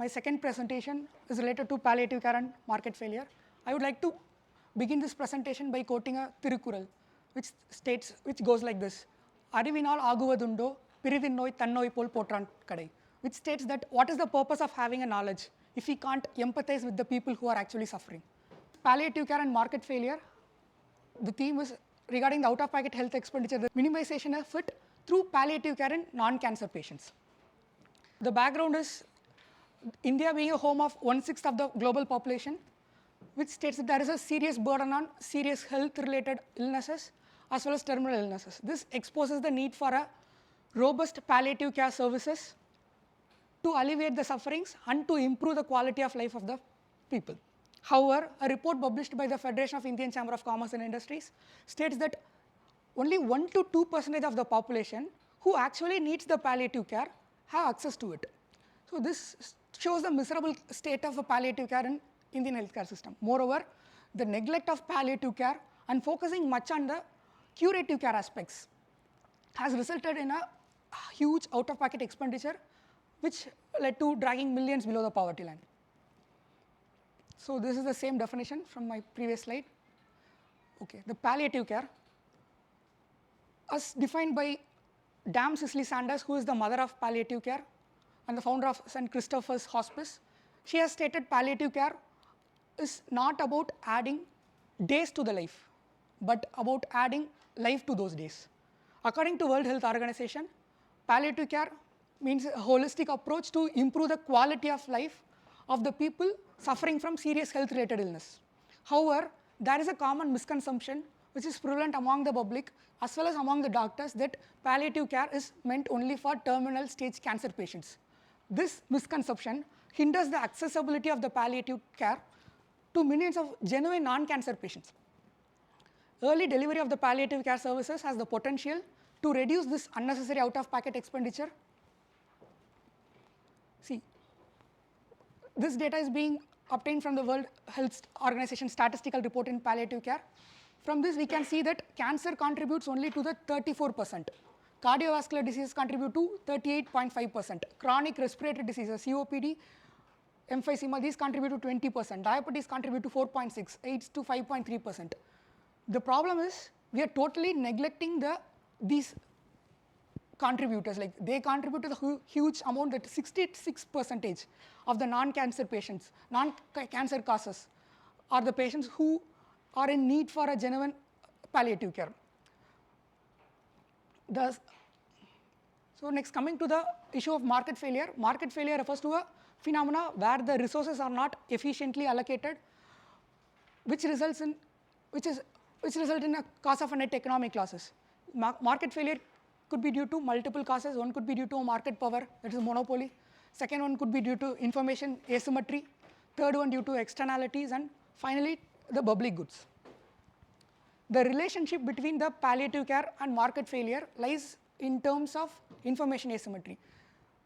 My second presentation is related to palliative care and market failure. I would like to begin this presentation by quoting a Tirukural, which goes like this: Arivinal aguvadundo, pirivinnoi tannoi pol potran kadai, which states that what is the purpose of having a knowledge if we can't empathize with the people who are actually suffering. Palliative care and market failure, the theme is regarding the out-of-pocket health expenditure, the minimization of it through palliative care in non-cancer patients. The background is India being a home of 1/6 of the global population, which states that there is a serious burden on serious health-related illnesses as well as terminal illnesses. This exposes the need for a robust palliative care services to alleviate the sufferings and to improve the quality of life of the people. However, a report published by the Federation of Indian Chamber of Commerce and Industries states that only 1 to 2% of the population who actually needs the palliative care have access to it. So this shows the miserable state of the palliative care in Indian healthcare system. Moreover, the neglect of palliative care and focusing much on the curative care aspects has resulted in a huge out-of-pocket expenditure, which led to dragging millions below the poverty line. So this is the same definition from my previous slide. Okay, the palliative care, as defined by Dame Cicely Sanders, who is the mother of palliative care and the founder of St. Christopher's Hospice. She has stated palliative care is not about adding days to the life, but about adding life to those days. According to World Health Organization, palliative care means a holistic approach to improve the quality of life of the people suffering from serious health-related illness. However, there is a common misconception which is prevalent among the public as well as among the doctors that palliative care is meant only for terminal stage cancer patients. This misconception hinders the accessibility of the palliative care to millions of genuine non-cancer patients. Early delivery of the palliative care services has the potential to reduce this unnecessary out-of-pocket expenditure. See, this data is being obtained from the World Health Organization statistical report in palliative care. From this, we can see that cancer contributes only to the 34%. Cardiovascular diseases contribute to 38.5%. Chronic respiratory diseases, COPD, emphysema, these contribute to 20%. Diabetes contribute to 4.6%, AIDS to 5.3%. The problem is we are totally neglecting these contributors. Like they contribute to the huge amount that 66% of the non-cancer patients, non-cancer causes are the patients who are in need for a genuine palliative care. So next, coming to the issue of market failure. Market failure refers to a phenomena where the resources are not efficiently allocated, which result in a cause of a net economic losses. Market failure could be due to multiple causes. One could be due to a market power, that is monopoly. Second one could be due to information asymmetry. Third one due to externalities, and finally the public goods. The relationship between the palliative care and market failure lies in terms of information asymmetry.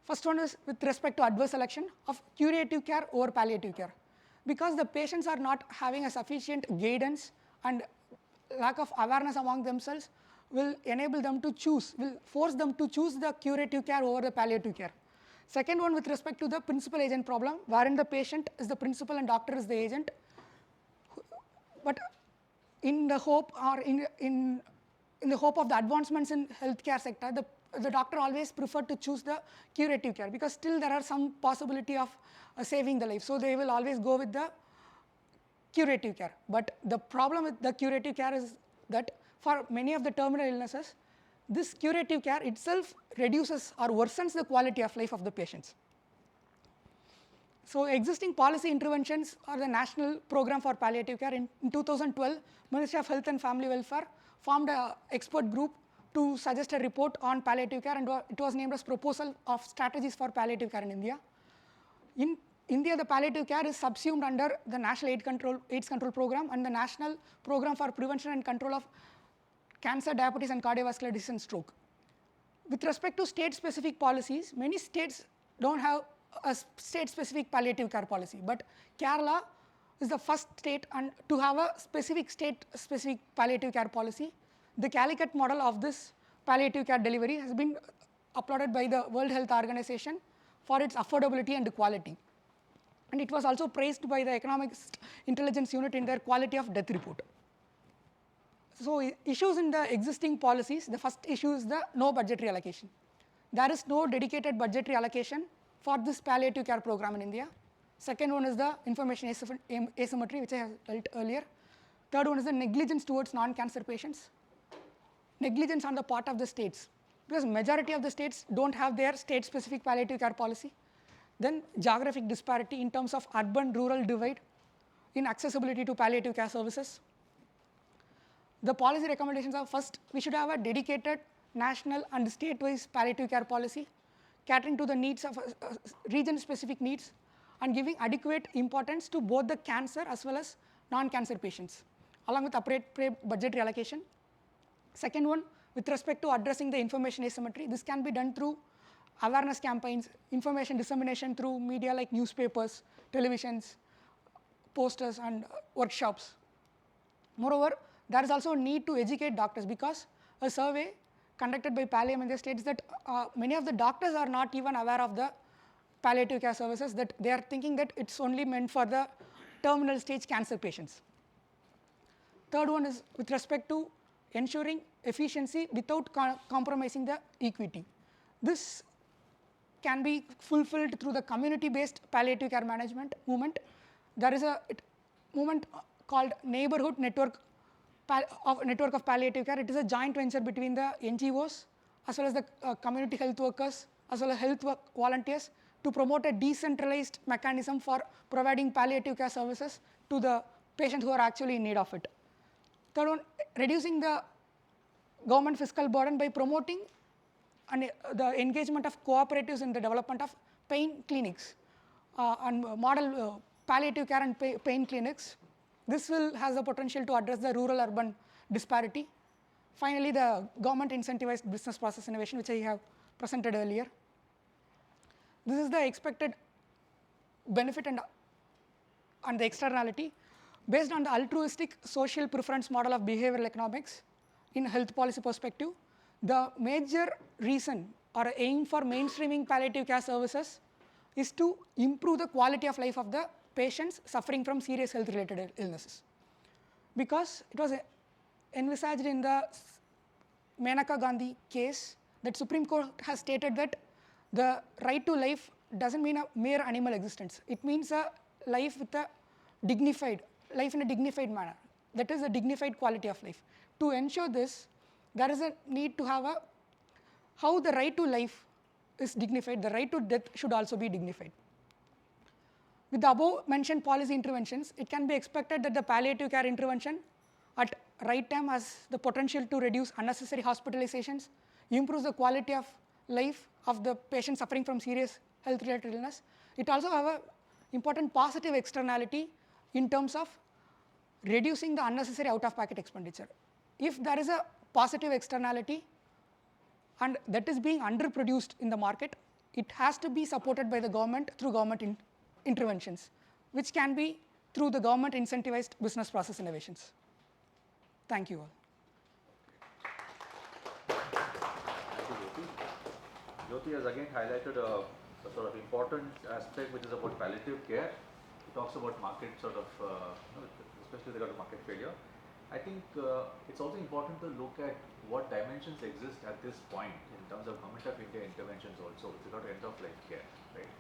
First one is with respect to adverse selection of curative care over palliative care. Because the patients are not having a sufficient guidance and lack of awareness among themselves will enable them to choose, will force them to choose the curative care over the palliative care. Second one with respect to the principal agent problem, wherein the patient is the principal and doctor is the agent. But in the hope or in the hope of the advancements in healthcare sector, the doctor always preferred to choose the curative care because still there are some possibility of saving the life. So they will always go with the curative care. But the problem with the curative care is that for many of the terminal illnesses, this curative care itself reduces or worsens the quality of life of the patients. So existing policy interventions are the National Program for Palliative Care. In 2012, Ministry of Health and Family Welfare formed an expert group to suggest a report on palliative care, and it was named as Proposal of Strategies for Palliative Care in India. In India, the palliative care is subsumed under the National AIDS Control Program and the National Program for Prevention and Control of Cancer, Diabetes and Cardiovascular Disease and Stroke. With respect to state-specific policies, many states don't have a state-specific palliative care policy, but Kerala is the first state to have a state-specific palliative care policy. The Calicut model of this palliative care delivery has been applauded by the World Health Organization for its affordability and quality. And it was also praised by the Economics Intelligence Unit in their quality of death report. So issues in the existing policies, the first issue is the no budgetary allocation. There is no dedicated budgetary allocation for this palliative care program in India. Second one is the information asymmetry, which I have dealt earlier. Third one is the negligence towards non-cancer patients. Negligence on the part of the states, because majority of the states don't have their state-specific palliative care policy. Then geographic disparity in terms of urban-rural divide in accessibility to palliative care services. The policy recommendations are, first, we should have a dedicated national and state-wise palliative care policy, catering to the needs of region-specific needs and giving adequate importance to both the cancer as well as non-cancer patients, along with appropriate budgetary allocation. Second one, with respect to addressing the information asymmetry, this can be done through awareness campaigns, information dissemination through media like newspapers, televisions, posters, and workshops. Moreover, there is also a need to educate doctors, because a survey conducted by Palliative states that many of the doctors are not even aware of the palliative care services, that they are thinking that it's only meant for the terminal stage cancer patients. Third one is with respect to ensuring efficiency without compromising the equity. This can be fulfilled through the community-based palliative care management movement. There is a movement called Neighborhood Network of Palliative Care. It is a joint venture between the NGOs as well as the community health workers as well as health volunteers to promote a decentralized mechanism for providing palliative care services to the patients who are actually in need of it. Third one, reducing the government fiscal burden by promoting the engagement of cooperatives in the development of pain clinics and model palliative care and pain clinics. This has the potential to address the rural-urban disparity. Finally, the government incentivized business process innovation, which I have presented earlier. This is the expected benefit and the externality. Based on the altruistic social preference model of behavioral economics in health policy perspective, the major reason or aim for mainstreaming palliative care services is to improve the quality of life of the patients suffering from serious health-related illnesses. Because it was envisaged in the Menaka Gandhi case that Supreme Court has stated that the right to life doesn't mean a mere animal existence. It means a life with a dignified, life in a dignified manner. That is a dignified quality of life. To ensure this, there is a need to have how the right to life is dignified, the right to death should also be dignified. With the above mentioned policy interventions, it can be expected that the palliative care intervention at right time has the potential to reduce unnecessary hospitalizations, improves the quality of life of the patient suffering from serious health-related illness. It also has an important positive externality in terms of reducing the unnecessary out-of-pocket expenditure. If there is a positive externality and that is being underproduced in the market, it has to be supported by the government through government interventions, which can be through the government incentivized business process innovations. Thank you all. Jyothi has again highlighted a sort of important aspect which is about palliative care. He talks about market especially regard to market failure. I think it's also important to look at what dimensions exist at this point in terms of Government of India interventions also with regard to end of life care, right?